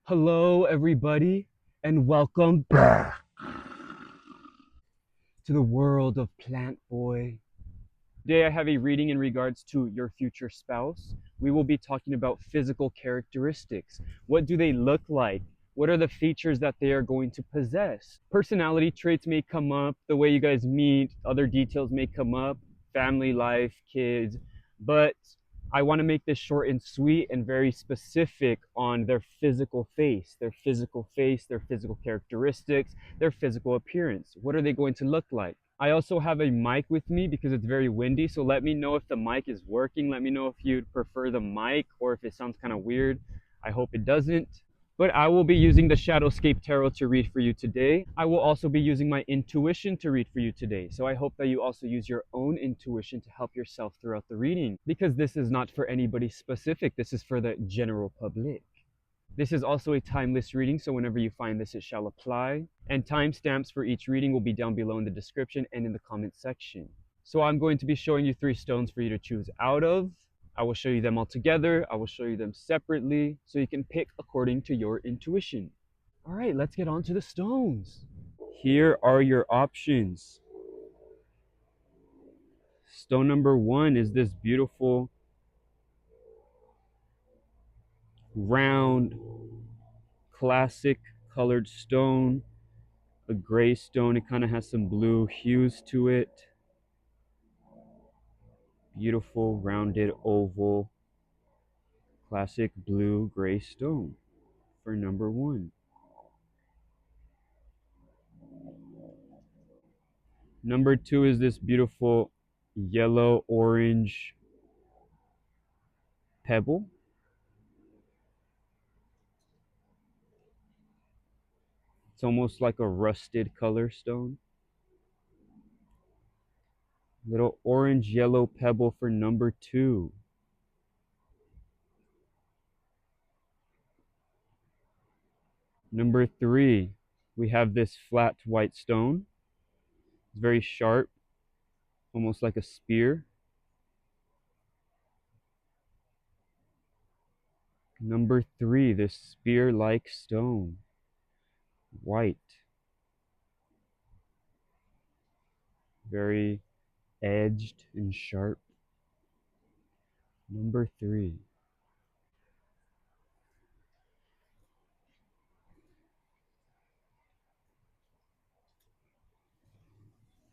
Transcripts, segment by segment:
Hello, everybody, and welcome back to the world of Plantboi. Today, I have a reading in regards to your future spouse. We will be talking about physical characteristics. What do they look like? What are the features that they are going to possess? Personality traits may come up, the way you guys meet, other details may come up, family life, kids, but I want to make this short and sweet and very specific on their physical face, their physical characteristics, their physical appearance. What are they going to look like? I also have a mic with me because it's very windy, so let me know if the mic is working. Let me know if you'd prefer the mic or if it sounds kind of weird. I hope it doesn't. But I will be using the Shadowscape Tarot to read for you today. I will also be using my intuition to read for you today. So I hope that you also use your own intuition to help yourself throughout the reading, because this is not for anybody specific. This is for the general public. This is also a timeless reading, so whenever you find this, it shall apply. And timestamps for each reading will be down below in the description and in the comment section. So I'm going to be showing you 3 stones for you to choose out of. I will show you them all together. I will show you them separately, so you can pick according to your intuition. All right, let's get on to the stones. Here are your options. Stone number 1 is this beautiful round classic colored stone, a gray stone. It kind of has some blue hues to it. Beautiful rounded oval classic blue gray stone for number 1. Number 2 is this beautiful yellow orange pebble. It's almost like a rusted color stone. Little orange yellow pebble for number 2. Number 3, we have this flat white stone. It's very sharp, almost like a spear. Number 3, this spear-like stone, white, very edged and sharp. Number 3.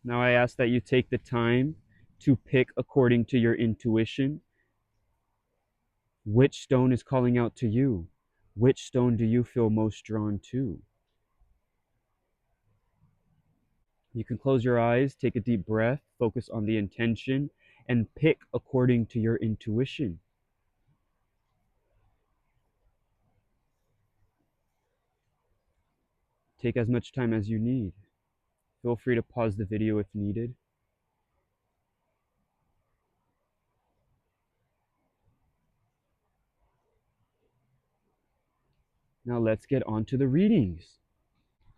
Now I ask that you take the time to pick according to your intuition. Which stone is calling out to you? Which stone do you feel most drawn to? You can close your eyes, take a deep breath, focus on the intention, and pick according to your intuition. Take as much time as you need. Feel free to pause the video if needed. Now let's get on to the readings.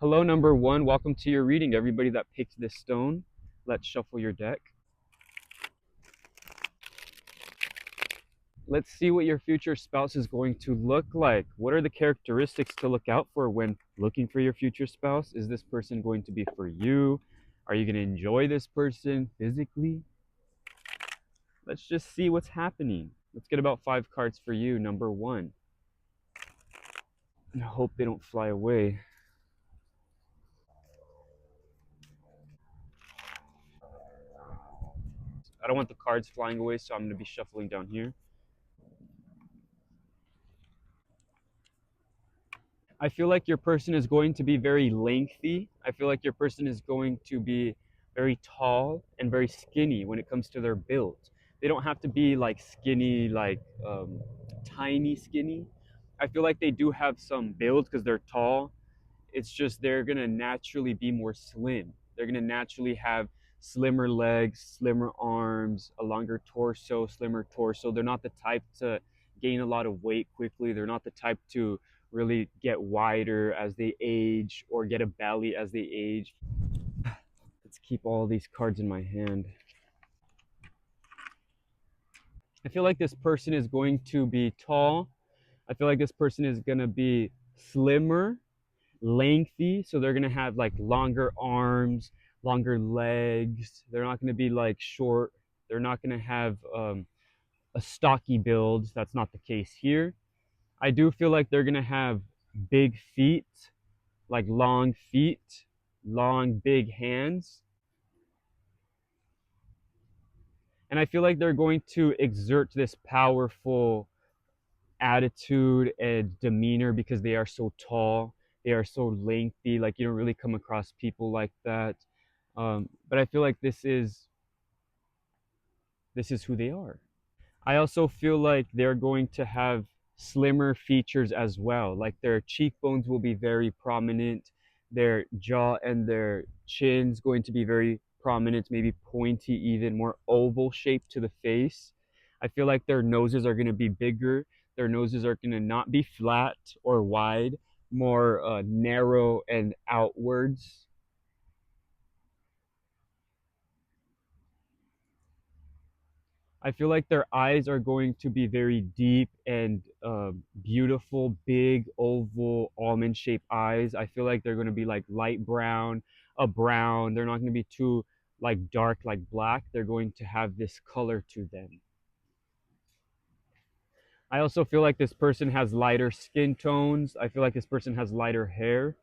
Hello, number 1. Welcome to your reading. Everybody that picked this stone, let's shuffle your deck. Let's see what your future spouse is going to look like. What are the characteristics to look out for when looking for your future spouse? Is this person going to be for you? Are you going to enjoy this person physically? Let's just see what's happening. Let's get about 5 cards for you, number 1. And I hope they don't fly away. I don't want the cards flying away, so I'm going to be shuffling down here. I feel like your person is going to be very lengthy. I feel like your person is going to be very tall and very skinny when it comes to their build. They don't have to be like skinny, like tiny skinny. I feel like they do have some build because they're tall. It's just they're going to naturally be more slim. They're going to naturally have slimmer legs, slimmer arms, a longer torso, slimmer torso. They're not the type to gain a lot of weight quickly. They're not the type to really get wider as they age or get a belly as they age. Let's keep all these cards in my hand. I feel like this person is going to be tall. I feel like this person is going to be slimmer, lengthy, so they're gonna have like longer arms, longer legs. They're not gonna be like short. They're not gonna have a stocky build. That's not the case here. I do feel like they're gonna have big feet, like long feet, long big hands, and I feel like they're going to exert this powerful attitude and demeanor because they are so tall, they are so lengthy. Like you don't really come across people like that. But I feel like this is who they are. I also feel like they're going to have slimmer features as well. Like their cheekbones will be very prominent, their jaw and their chin's going to be very prominent, maybe pointy, even more oval shape to the face. I feel like their noses are going to be bigger. Their noses are going to not be flat or wide, more narrow and outwards. I feel like their eyes are going to be very deep and beautiful, big, oval, almond shaped eyes. I feel like they're going to be like light brown, a brown. They're not going to be too like dark, like black. They're going to have this color to them. I also feel like this person has lighter skin tones. I feel like this person has lighter hair.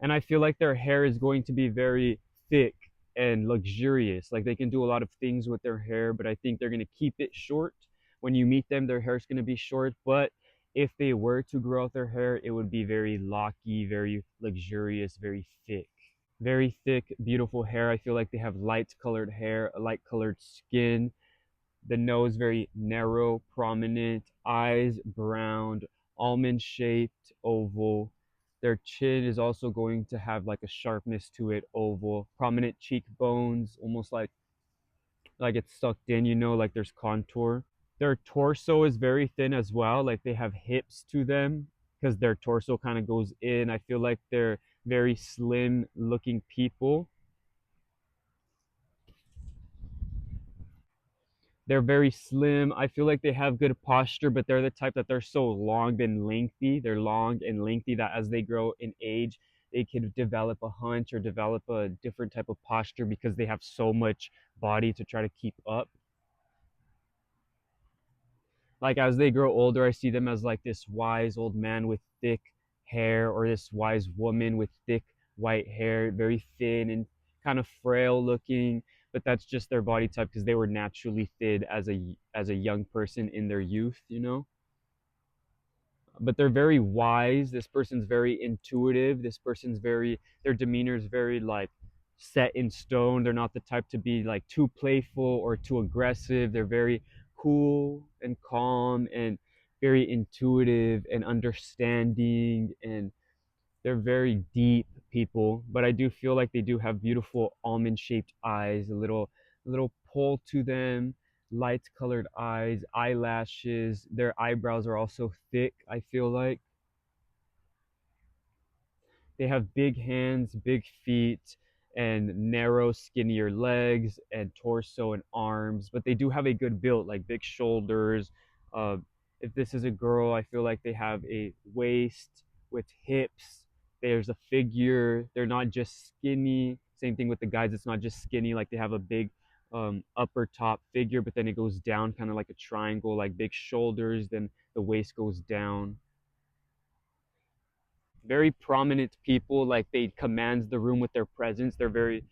And I feel like their hair is going to be very thick and luxurious. Like they can do a lot of things with their hair, but I think they're going to keep it short. When you meet them, their hair is going to be short, but if they were to grow out their hair, it would be very locky, very luxurious, very thick. Very thick, beautiful hair. I feel like they have light colored hair, a light colored skin, the nose very narrow, prominent, eyes brown, almond shaped, oval. Their chin is also going to have like a sharpness to it, oval, prominent cheekbones, almost like it's sucked in, like there's contour. Their torso is very thin as well, like they have hips to them because their torso kind of goes in. I feel like they're very slim looking people. They're very slim. I feel like they have good posture, but they're the type that they're so long and lengthy. They're long and lengthy that as they grow in age, they could develop a hunch or develop a different type of posture because they have so much body to try to keep up. Like as they grow older, I see them as like this wise old man with thick hair or this wise woman with thick white hair, very thin and kind of frail looking, but that's just their body type because they were naturally thin as a young person in their youth. But they're very wise. This person's very intuitive. This person's very their demeanor is very like set in stone. They're not the type to be like too playful or too aggressive. They're very cool and calm and very intuitive and understanding, and they're very deep people, but I do feel like they do have beautiful almond shaped eyes, a little pull to them, light colored eyes, eyelashes. Their eyebrows are also thick, I feel like. They have big hands, big feet, and narrow, skinnier legs and torso and arms, but they do have a good build, like big shoulders. Uh, if this is a girl, I feel like they have a waist with hips. There's a figure. They're not just skinny. Same thing with the guys. It's not just skinny. Like they have a big upper top figure, but then it goes down kind of like a triangle, like big shoulders. Then the waist goes down. Very prominent people, like they command the room with their presence. They're very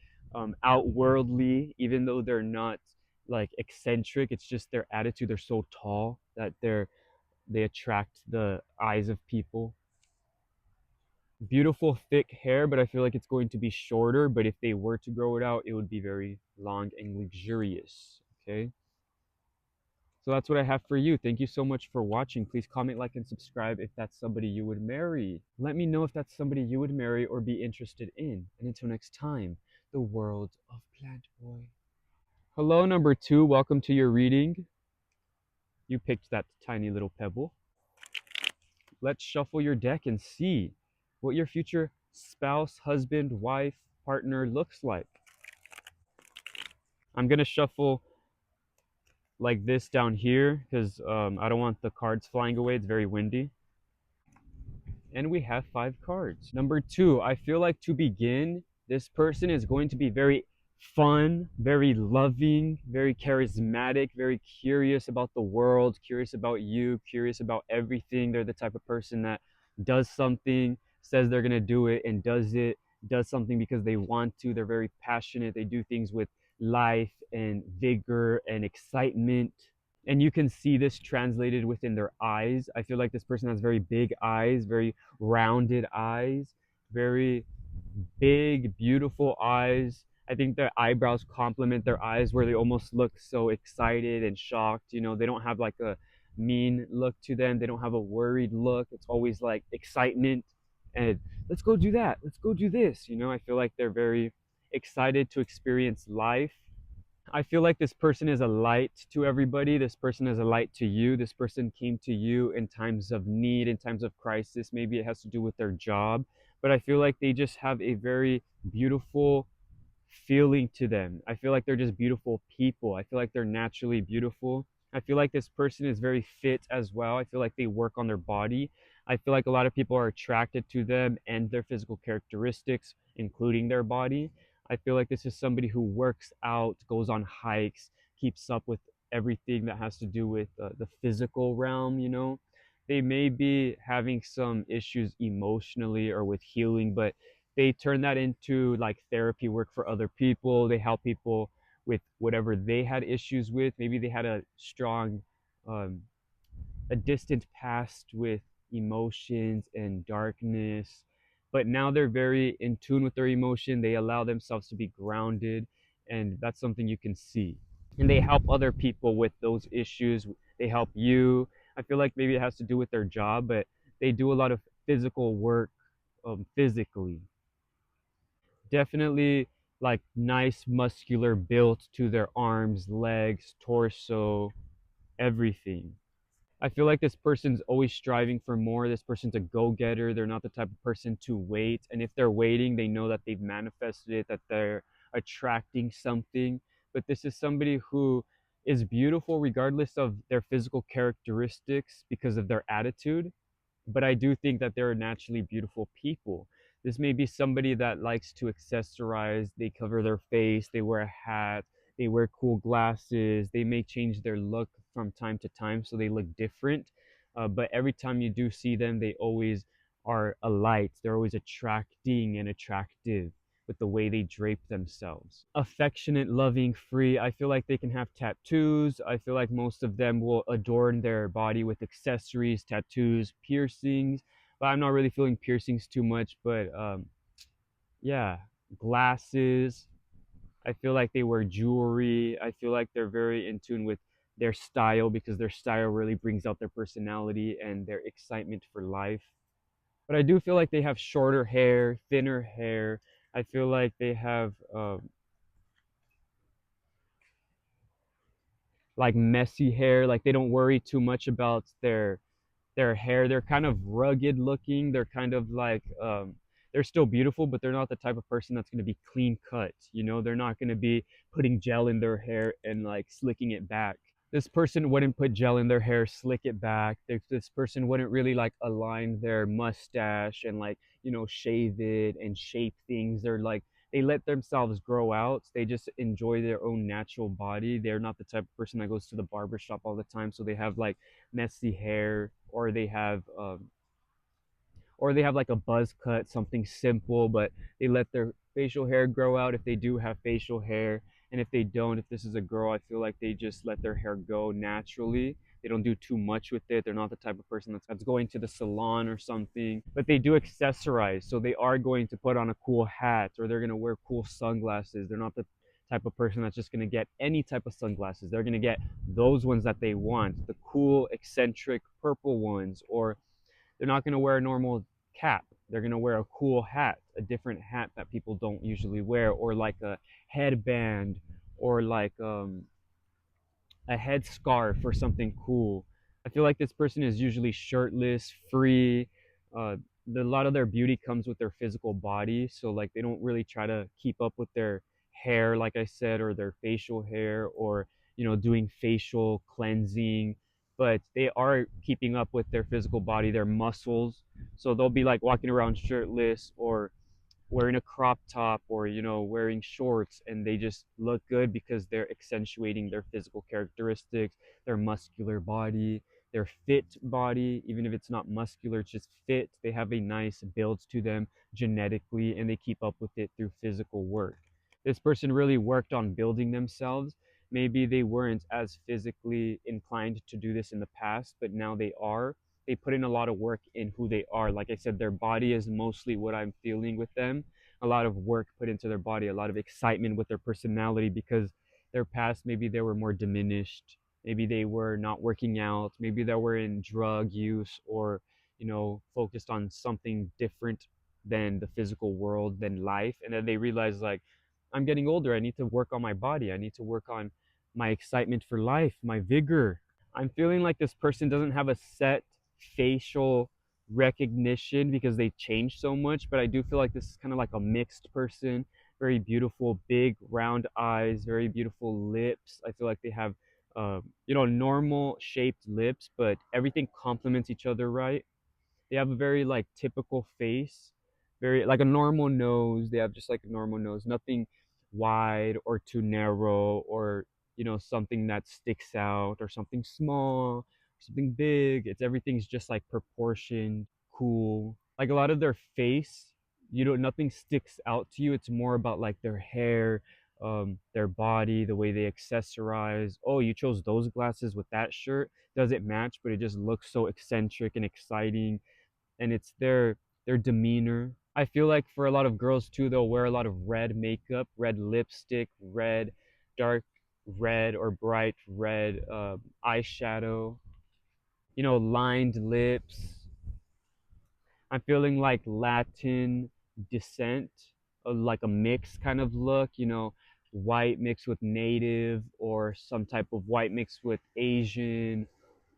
outworldly, even though they're not like eccentric. It's just their attitude. They're so tall that they attract the eyes of people. Beautiful thick hair, but I feel like it's going to be shorter, but if they were to grow it out, it would be very long and luxurious. Okay, so that's what I have for you. Thank you so much for watching. Please comment, like, and subscribe if that's somebody you would marry. Let me know if that's somebody you would marry or be interested in. And until next time, the world of Plantboi. Hello, number 2. Welcome to your reading. You picked that tiny little pebble. Let's shuffle your deck and see what your future spouse, husband, wife, partner looks like. I'm going to shuffle like this down here because I don't want the cards flying away. It's very windy. And we have 5 cards. Number two, I feel like to begin, this person is going to be very fun, very loving, very charismatic, very curious about the world, curious about you, curious about everything. They're the type of person that does something, says they're going to do it, and does it, does something because they want to. They're very passionate. They do things with life and vigor and excitement, and you can see this translated within their eyes. I feel like this person has very big eyes, very rounded eyes, very big, beautiful eyes. I think their eyebrows complement their eyes where they almost look so excited and shocked. You know, they don't have like a mean look to them. They don't have a worried look. It's always like excitement and let's go do that. Let's go do this. You know, I feel like they're very excited to experience life. I feel like this person is a light to everybody. This person is a light to you. This person came to you in times of need, in times of crisis. Maybe it has to do with their job, but I feel like they just have a very beautiful feeling to them. I feel like they're just beautiful people. I feel like they're naturally beautiful. I feel like this person is very fit as well. I feel like they work on their body. I feel like a lot of people are attracted to them and their physical characteristics, including their body. I feel like this is somebody who works out, goes on hikes, keeps up with everything that has to do with the physical realm, you know. They may be having some issues emotionally or with healing, but they turn that into like therapy work for other people. They help people with whatever they had issues with. Maybe they had a strong, um, a distant past with emotions and darkness, but now they're very in tune with their emotion. They allow themselves to be grounded, and that's something you can see. And they help other people with those issues. They help you. I feel like maybe it has to do with their job, but they do a lot of physical work, physically. Definitely like nice muscular built to their arms, legs, torso, everything. I feel like this person's always striving for more. This person's a go-getter. They're not the type of person to wait. And if they're waiting, they know that they've manifested it, that they're attracting something. But this is somebody who is beautiful regardless of their physical characteristics because of their attitude, but I do think that they're naturally beautiful people. This may be somebody that likes to accessorize, they cover their face, they wear a hat, they wear cool glasses, they may change their look from time to time so they look different. But every time you do see them, they always are a light. They're always attracting and attractive with the way they drape themselves. Affectionate, loving, free. I feel like they can have tattoos. I feel like most of them will adorn their body with accessories, tattoos, piercings. But I'm not really feeling piercings too much. But yeah, glasses. I feel like they wear jewelry. I feel like they're very in tune with their style because their style really brings out their personality and their excitement for life. But I do feel like they have shorter hair, thinner hair. I feel like they have like messy hair. Like they don't worry too much about their hair. They're kind of rugged looking. They're kind of like they're still beautiful, but they're not the type of person that's going to be clean cut. You know, they're not going to be putting gel in their hair and like slicking it back. This person wouldn't put gel in their hair, slick it back. This person wouldn't really like align their mustache and like, you know, shave it and shape things. They're like, they let themselves grow out. They just enjoy their own natural body. They're not the type of person that goes to the barber shop all the time. So they have like messy hair, or they have like a buzz cut, something simple, but they let their facial hair grow out if they do have facial hair. And if they don't, if this is a girl, I feel like they just let their hair go naturally. They don't do too much with it. They're not the type of person that's going to the salon or something, but they do accessorize. So they are going to put on a cool hat or they're going to wear cool sunglasses. They're not the type of person that's just going to get any type of sunglasses. They're going to get those ones that they want, the cool, eccentric purple ones, or they're not going to wear a normal cap. They're going to wear a cool hat, a different hat that people don't usually wear, or like a headband, or like a headscarf or something cool. I feel like this person is usually shirtless, free. Uh, a lot of their beauty comes with their physical body, so like they don't really try to keep up with their hair, like I said, or their facial hair, or you know, doing facial cleansing. but they are keeping up with their physical body, their muscles. So they'll be like walking around shirtless or wearing a crop top or wearing shorts, and they just look good because they're accentuating their physical characteristics, their muscular body, their fit body. Even if it's not muscular, it's just fit. They have a nice build to them genetically, and they keep up with it through physical work. This person really worked on building themselves. Maybe they weren't as physically inclined to do this in the past, but now they are. They put in a lot of work in who they are. Like I said, their body is mostly what I'm feeling with them. A lot of work put into their body, a lot of excitement with their personality, because their past, maybe they were more diminished. Maybe they were not working out. Maybe they were in drug use, or focused on something different than the physical world, than life. And then they realize, like, I'm getting older. I need to work on my body. I need to work on my excitement for life, my vigor. I'm feeling like this person doesn't have a set facial recognition because they changed so much, but I do feel like this is kind of like a mixed person. Very beautiful, big, round eyes, very beautiful lips. I feel like they have, normal shaped lips, but everything complements each other right. They have a very like typical face, very like a normal nose. They have just like a normal nose, nothing wide or too narrow, or something that sticks out, or something small, or something big. It's everything's just like proportioned, cool. Like a lot of their face, nothing sticks out to you. It's more about like their hair, their body, the way they accessorize. Oh, you chose those glasses with that shirt. Does it match? But it just looks so eccentric and exciting. And it's their demeanor. I feel like for a lot of girls too, they'll wear a lot of red makeup, red lipstick, red, dark red or bright red eyeshadow, lined lips. I'm feeling like Latin descent, like a mix kind of look, white mixed with native, or some type of white mixed with Asian,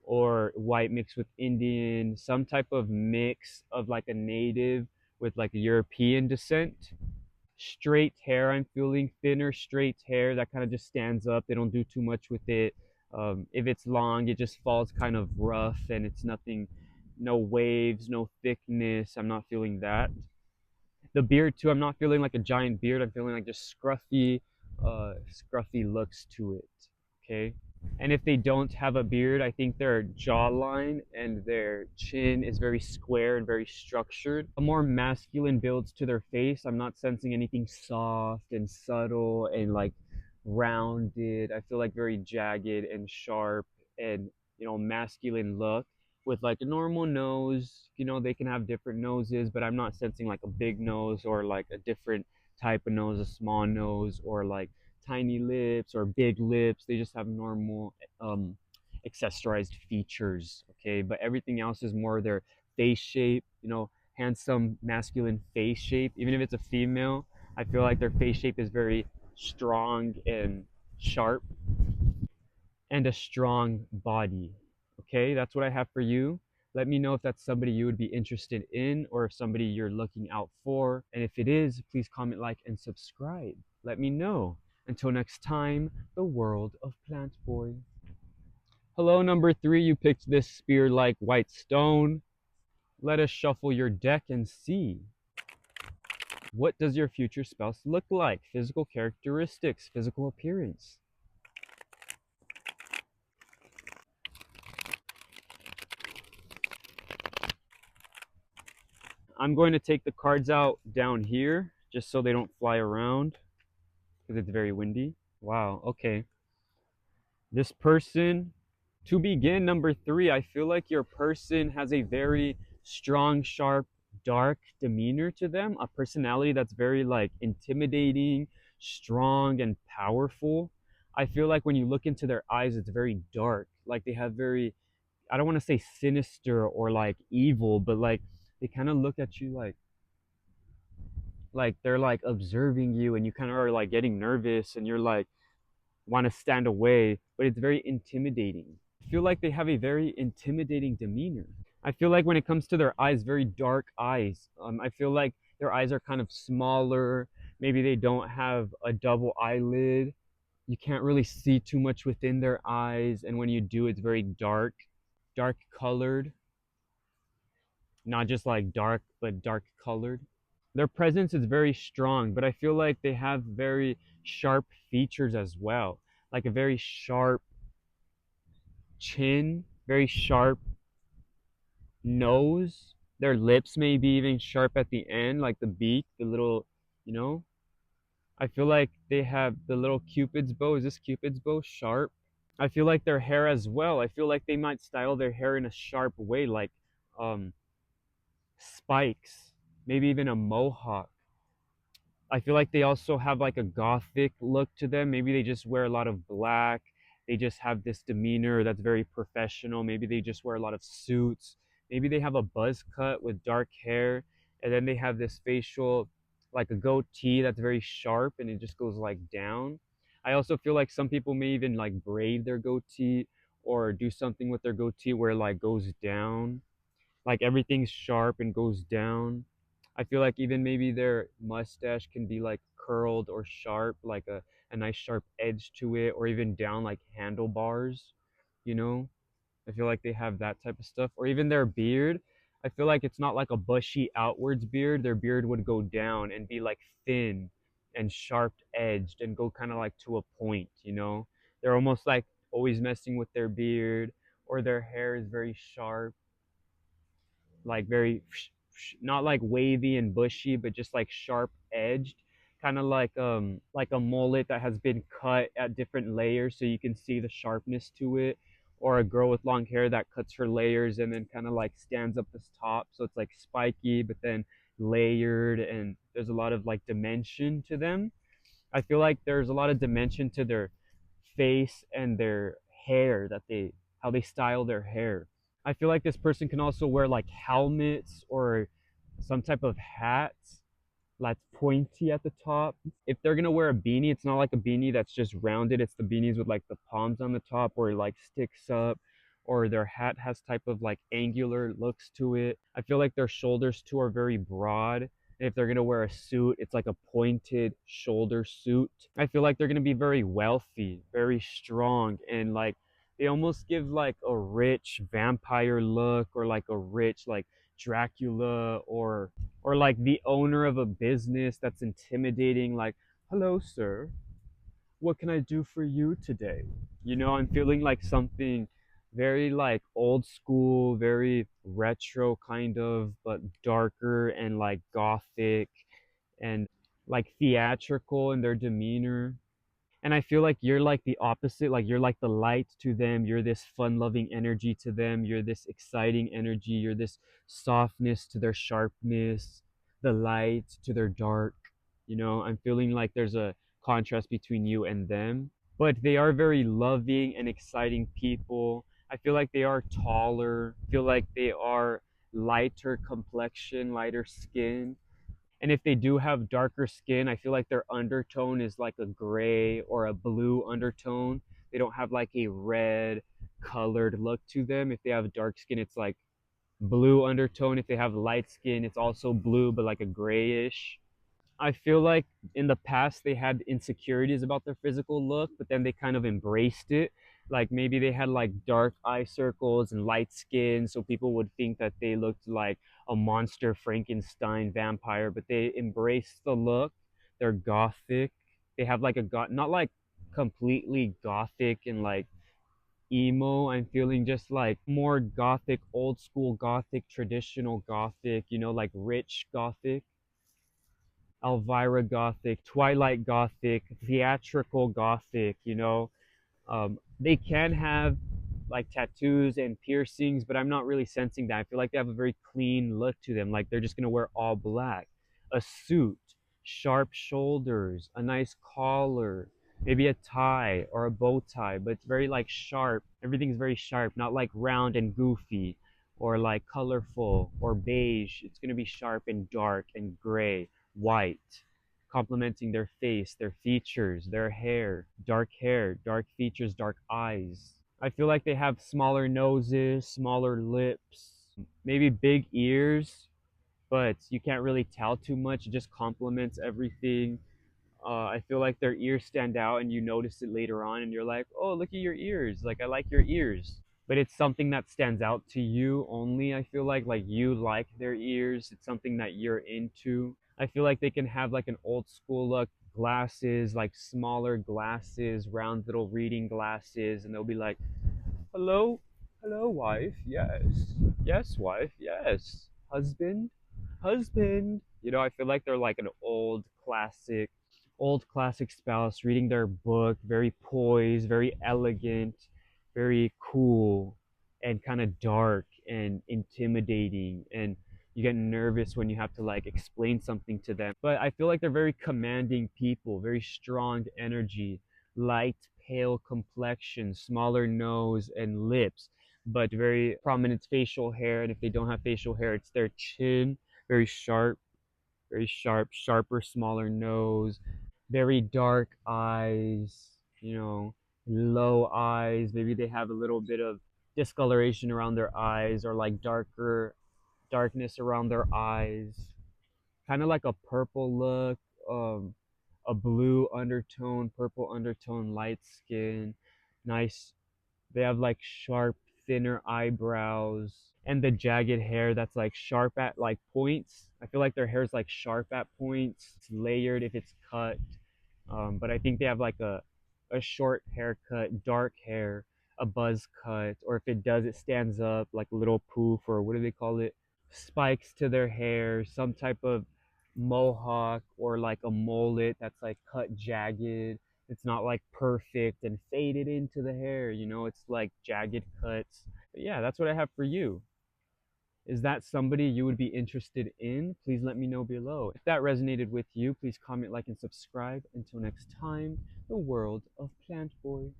or white mixed with Indian, some type of mix of like a native with like a European descent. Straight hair, I'm feeling thinner, straight hair that kind of just stands up. They don't do too much with it. If it's long, it just falls kind of rough, and it's nothing, no waves, no thickness. I'm not feeling that. The beard too, I'm not feeling like a giant beard. I'm feeling like just scruffy looks to it. Okay. And if they don't have a beard, I think their jawline and their chin is very square and very structured. A more masculine builds to their face. I'm not sensing anything soft and subtle and like rounded. I feel like very jagged and sharp and, masculine look with like a normal nose. They can have different noses, but I'm not sensing like a big nose or like a different type of nose, a small nose, or like tiny lips or big lips. They just have normal accessorized features. Okay, but everything else is more their face shape, handsome masculine face shape. Even if it's a female, I feel like their face shape is very strong and sharp, and a strong body. Okay, that's what I have for you. Let me know if that's somebody you would be interested in, or if somebody you're looking out for. And if it is, please comment, like, and subscribe. Let me know. Until next time, the world of Plantboi. Hello, number 3. You picked this spear-like white stone. Let us shuffle your deck and see. What does your future spouse look like? Physical characteristics, physical appearance. I'm going to take the cards out down here just so they don't fly around because it's very windy. Wow, okay. This person, to begin, number 3, I feel like your person has a very strong, sharp, dark demeanor to them, a personality that's very like intimidating, strong, and powerful. I feel like when you look into their eyes, it's very dark. Like they have very, I don't want to say sinister or like evil, but like they kind of look at you like they're like observing you, and you kind of are like getting nervous, and you're like want to stand away, but it's very intimidating. I feel like they have a very intimidating demeanor. I feel like when it comes to their eyes, very dark eyes. I feel like their eyes are kind of smaller. Maybe they don't have a double eyelid. you can't really see too much within their eyes, and when you do, it's very dark, dark colored, not just like dark, but dark colored. Their presence is very strong, but I feel like they have very sharp features as well, like a very sharp chin, very sharp nose. Their lips may be even sharp at the end, like the beak, the little, you know. I feel like they have the little Cupid's bow. Is this Cupid's bow sharp? I feel like their hair as well. I feel like they might style their hair in a sharp way, like um, spikes, maybe even a mohawk. I feel like they also have like a gothic look to them. Maybe they just wear a lot of black. They just have this demeanor that's very professional. Maybe they just wear a lot of suits. Maybe they have a buzz cut with dark hair. And then they have this facial, like a goatee that's very sharp and it just goes like down. I also feel like some people may even like braid their goatee or do something with their goatee where it like goes down, like everything's sharp and goes down. I feel like even maybe their mustache can be like curled or sharp, like a nice sharp edge to it, or even down like handlebars, you know? I feel like they have that type of stuff. Or even their beard. I feel like it's not like a bushy outwards beard. Their beard would go down and be like thin and sharp edged and go kind of like to a point, you know? They're almost like always messing with their beard, or their hair is very sharp, like very not like wavy and bushy, but just like sharp edged, kind of like a mullet that has been cut at different layers so you can see the sharpness to it, or a girl with long hair that cuts her layers and then kind of like stands up this top so it's like spiky but then layered, and there's a lot of like dimension to them. I feel like there's a lot of dimension to their face and their hair, that they how they style their hair. I feel like this person can also wear like helmets or some type of hats that's pointy at the top. If they're gonna wear a beanie, it's not like a beanie that's just rounded. It's the beanies with like the palms on the top or it like sticks up, or their hat has type of like angular looks to it. I feel like their shoulders too are very broad. And if they're gonna wear a suit, it's like a pointed shoulder suit. I feel like they're gonna be very wealthy, very strong, and like they almost give like a rich vampire look, or like a rich like Dracula, or like the owner of a business that's intimidating, like, hello sir, what can I do for you today? You know, I'm feeling like something very like old school, very retro kind of, but darker and like gothic and like theatrical in their demeanor. And I feel like you're like the opposite, like you're like the light to them, you're this fun loving energy to them, you're this exciting energy, you're this softness to their sharpness, the light to their dark. You know, I'm feeling like there's a contrast between you and them, but they are very loving and exciting people. I feel like they are taller, I feel like they are lighter complexion, lighter skin. And if they do have darker skin, I feel like their undertone is like a gray or a blue undertone. They don't have like a red colored look to them. If they have dark skin, it's like blue undertone. If they have light skin, it's also blue, but like a grayish. I feel like in the past they had insecurities about their physical look, but then they kind of embraced it. Like maybe they had like dark eye circles and light skin, so people would think that they looked like a monster Frankenstein vampire, but they embraced the look. They're gothic. They have like a not like completely gothic and like emo. I'm feeling just like more gothic, old school gothic, traditional gothic, you know, like rich gothic. Elvira Gothic, Twilight Gothic, theatrical Gothic, you know. They can have like tattoos and piercings, but I'm not really sensing that. I feel like they have a very clean look to them. Like they're just gonna wear all black, a suit, sharp shoulders, a nice collar, maybe a tie or a bow tie, but it's very like sharp. Everything's very sharp, not like round and goofy or like colorful or beige. It's gonna be sharp and dark and gray, white, complementing their face, their features, their hair, dark features, dark eyes. I feel like they have smaller noses, smaller lips, maybe big ears, but you can't really tell too much. It just complements everything. I feel like their ears stand out and you notice it later on and you're like, oh, look at your ears. Like, I like your ears. But it's something that stands out to you only. I feel like you like their ears. It's something that you're into. I feel like they can have like an old school look, glasses, like smaller glasses, round little reading glasses, and they'll be like, hello, hello, wife. Yes, yes, wife. Yes, husband, husband. You know, I feel like they're like an old classic spouse reading their book, very poised, very elegant, very cool, and kind of dark and intimidating. And you get nervous when you have to like explain something to them. But I feel like they're very commanding people, very strong energy, light, pale complexion, smaller nose and lips, but very prominent facial hair. And if they don't have facial hair, it's their chin, very sharp, very sharp, sharper, smaller nose, very dark eyes, you know, low eyes. Maybe they have a little bit of discoloration around their eyes or like darkness around their eyes. Kind of like a purple look, um, a blue undertone, purple undertone, light skin, nice. They have like sharp, thinner eyebrows and the jagged hair that's like sharp at like points. I feel like their hair is like sharp at points. It's layered if it's cut. But I think they have like a short haircut, dark hair, a buzz cut, or if it does, it stands up like a little poof, or what do they call it? Spikes to their hair, some type of mohawk or like a mullet that's like cut jagged. It's not like perfect and faded into the hair, you know, it's like jagged cuts. But yeah, that's what I have for you. Is that somebody you would be interested in? Please let me know below. If that resonated with you, please comment, like, and subscribe. Until next time, the world of Plantboi.